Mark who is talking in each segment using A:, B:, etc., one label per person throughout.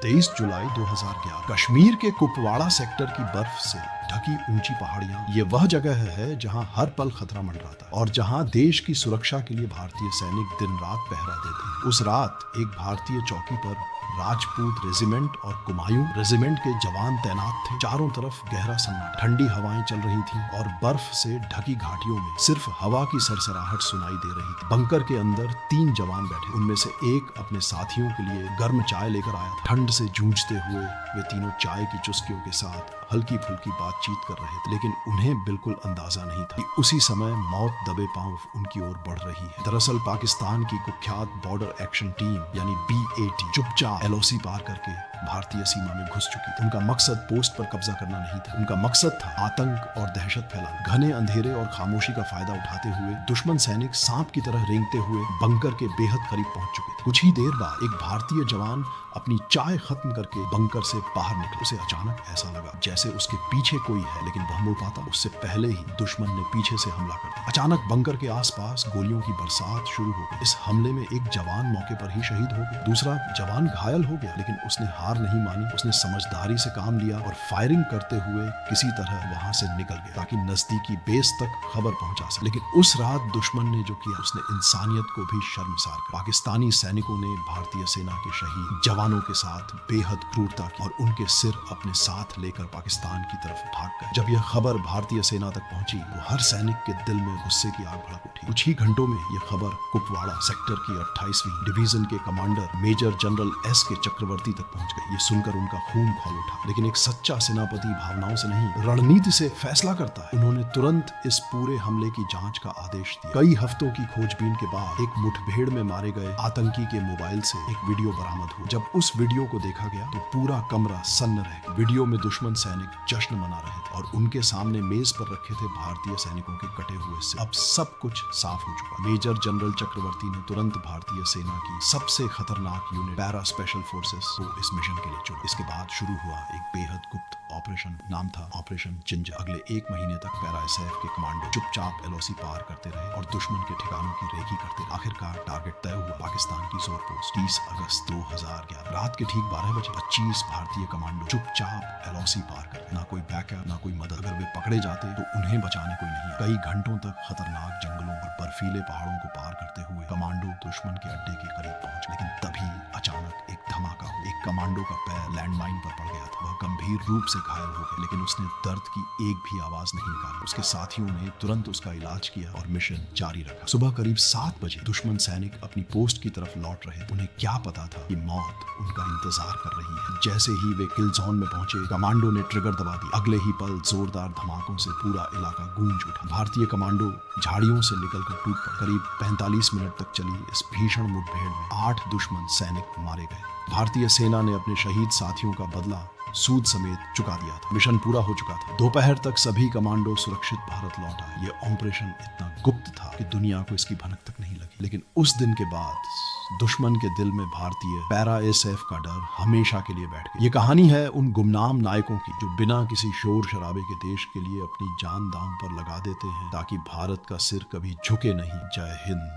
A: 23 जुलाई 2011 कश्मीर के कुपवाड़ा सेक्टर की बर्फ से ढकी ऊंची पहाड़ियां ये वह जगह है जहां हर पल खतरा मंडराता है और जहां देश की सुरक्षा के लिए भारतीय सैनिक दिन रात पहरा देते हैं। उस रात एक भारतीय चौकी पर राजपूत रेजिमेंट और कुमायूं रेजिमेंट के जवान तैनात थे। चारों तरफ गहरा सन्नाटा, ठंडी हवाएं चल रही थीं और बर्फ से ढकी घाटियों में सिर्फ हवा की सरसराहट सुनाई दे रही थी। बंकर के अंदर 3 जवान बैठे, उनमें से एक अपने साथियों के लिए गर्म चाय लेकर आया था। ठंड से जूझते हुए वे तीनों चाय की चुस्कियों के साथ हल्की फुल्की बातचीत कर रहे थे, लेकिन उन्हें बिल्कुल अंदाजा नहीं था कि उसी समय मौत दबे पांव उनकी ओर बढ़ रही है। दरअसल पाकिस्तान की कुख्यात बॉर्डर एक्शन टीम यानी BAT चुपचाप LOC पार करके भारतीय सीमा में घुस चुकी थी। उनका मकसद पोस्ट पर कब्जा करना नहीं था, उनका मकसद था आतंक और दहशत फैलाना। घने अंधेरे और खामोशी का फायदा उठाते हुए दुश्मन सैनिक सांप की तरह रेंगते हुए बंकर के बेहद करीब पहुंच चुके थे। कुछ ही देर बाद एक भारतीय जवान अपनी चाय खत्म करके बंकर से बाहर निकला। उसे अचानक ऐसा लगा जैसे उसके पीछे कोई है, लेकिन वह मुड़ पाता उससे पहले ही दुश्मन ने पीछे से हमला कर दिया। अचानक बंकर के आसपास गोलियों की बरसात शुरू हो गई। इस हमले में एक जवान मौके पर ही शहीद हो गया, दूसरा जवान घायल हो गया, लेकिन उसने हार नहीं मानी। उसने समझदारी से काम लिया और फायरिंग करते हुए किसी तरह वहां से निकल गया ताकि नजदीकी बेस तक खबर पहुंचा सके। लेकिन उस रात दुश्मन ने जो किया उसने इंसानियत को भी शर्मसार कर। पाकिस्तानी सैनिकों ने भारतीय सेना के शहीद जवानों के साथ बेहद क्रूरता की और उनके सिर अपने साथ लेकर पाकिस्तान की तरफ भाग गए। जब यह खबर भारतीय सेना तक पहुंची तो हर सैनिक के दिल में गुस्से की आग भड़क उठी। कुछ ही घंटों में यह खबर कुपवाड़ा सेक्टर की 28वीं डिवीजन के कमांडर मेजर जनरल S के चक्रवर्ती तक पहुंच गई। ये सुनकर उनका खून खौल उठा, लेकिन एक सच्चा सेनापति भावनाओं से नहीं रणनीति से फैसला करता है। उन्होंने तुरंत इस पूरे हमले की जांच का आदेश दिया। कई हफ्तों की खोजबीन के बाद एक मुठभेड़ में मारे गए आतंकी के मोबाइल से एक वीडियो बरामद हुआ। जब उस वीडियो को देखा गया तो पूरा कमरा सन्न रह गया। वीडियो में दुश्मन सैनिक जश्न मना रहे थे और उनके सामने मेज पर रखे थे भारतीय सैनिकों के कटे हुए सिर। अब सब कुछ साफ हो चुका। मेजर जनरल चक्रवर्ती ने तुरंत भारतीय सेना की सबसे खतरनाक यूनिट पैरा स्पेशल फोर्सेस को इस मिशन के लिए चुना। इसके बाद शुरू हुआ एक बेहद गुप्त ऑपरेशन, नाम था ऑपरेशन जिंजर। अगले 1 महीने तक पैरा SF के कमांडो चुपचाप LOC पार करते रहे और दुश्मन के ठिकानों की रेकी करते रहे। आखिरकार टारगेट तय हुआ, पाकिस्तान की जोर पोस्ट। 30 अगस्त 2011 रात के ठीक 12 बजे 25 भारतीय कमांडो चुपचाप LOC पार कर गए। ना कोई बैकअप, ना कोई मदद। अगर वे पकड़े जाते तो उन्हें बचाने कोई नहीं। कई घंटों तक खतरनाक जंगलों और बर्फीले पहाड़ों को पार करते हुए कमांडो दुश्मन के अड्डे के करीब पहुंच। लेकिन तभी अचानक एक धमाका हुआ। एक कमांडो का पैर लैंडमाइन पर पड़ गया था। वह गंभीर रूप से घायल हो गया, लेकिन उसने दर्द की एक भी आवाज नहीं निकाली। उसके साथियों ने तुरंत उसका इलाज किया और मिशन जारी रखा। सुबह करीब 7 बजे दुश्मन सैनिक अपनी पोस्ट की तरफ लौट रहे थे। उन्हें क्या पता था कि मौत उनका इंतजार कर रही है। जैसे ही वे किल जोन में पहुंचे, कमांडो ने ट्रिगर दबा दिया। अगले ही पल जोरदार धमाकों से पूरा इलाका गूंज उठा। भारतीय कमांडो झाड़ियों से निकलकर टूट पड़े। करीब 45 मिनट तक चली इस भीषण मुठभेड़ में 8 दुश्मन सैनिक मारे गए। भारतीय सेना ने अपने शहीद साथियों का बदला सूद समेत चुका दिया था। मिशन पूरा हो चुका था। दोपहर तक सभी कमांडो सुरक्षित भारत लौट आए। ये ऑपरेशन इतना गुप्त था कि दुनिया को इसकी भनक तक नहीं लगी। लेकिन उस दिन के बाद दुश्मन के दिल में भारतीय पैरा SF का डर हमेशा के लिए बैठ गया। ये कहानी है उन गुमनाम नायकों की जो बिना किसी शोर शराबे के देश के लिए अपनी जान दांव पर लगा देते हैं ताकि भारत का सिर कभी झुके नहीं। जय हिंद।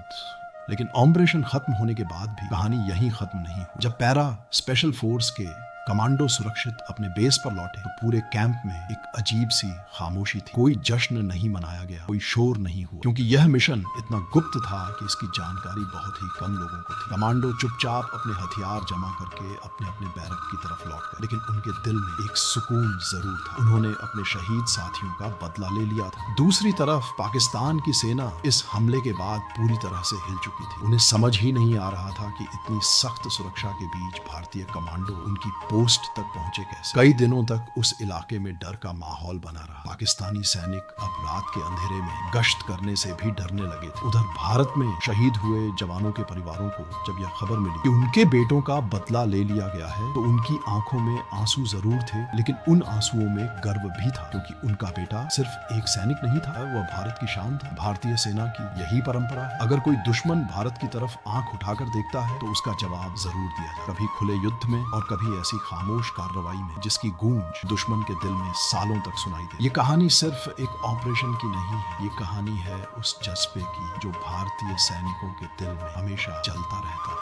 A: लेकिन ऑपरेशन खत्म होने के बाद भी कहानी यहीं खत्म नहीं हुई। जब पैरा स्पेशल फोर्स के कमांडो सुरक्षित अपने बेस पर लौटे तो पूरे कैंप में एक अजीब सी खामोशी थी। कोई जश्न नहीं मनाया गया, कोई शोर नहीं हुआ, क्योंकि यह मिशन इतना गुप्त था कि इसकी जानकारी बहुत ही कम लोगों को थी। कमांडो चुपचाप अपने हथियार जमा करके अपने अपने बैरक की तरफ लौट गए, लेकिन उनके दिल में एक सुकून जरूर था। उन्होंने अपने शहीद साथियों का बदला ले लिया था। दूसरी तरफ पाकिस्तान की सेना इस हमले के बाद पूरी तरह से हिल चुकी थी। उन्हें समझ ही नहीं आ रहा था कि इतनी सख्त सुरक्षा के बीच भारतीय कमांडो उनकी पोस्ट तक पहुंचे कैसे। कई दिनों तक उस इलाके में डर का माहौल बना रहा। पाकिस्तानी सैनिक अब रात के अंधेरे में गश्त करने से भी डरने लगे थे। उधर भारत में शहीद हुए जवानों के परिवारों को जब यह खबर मिली कि उनके बेटों का बदला ले लिया गया है तो उनकी आंखों में आंसू जरूर थे, लेकिन उन आंसुओं में गर्व भी था, क्योंकि उनका बेटा सिर्फ एक सैनिक नहीं था, वह भारत की शान था। भारतीय सेना की यही परंपरा है। अगर कोई दुश्मन भारत की तरफ आंख उठाकर देखता है तो उसका जवाब जरूर दिया जाए। कभी खुले युद्ध में और कभी ऐसी खामोश कार्रवाई में जिसकी गूंज दुश्मन के दिल में सालों तक सुनाई दे। ये कहानी सिर्फ एक ऑपरेशन की नहीं है, ये कहानी है उस जज्बे की जो भारतीय सैनिकों के दिल में हमेशा जलता रहता है।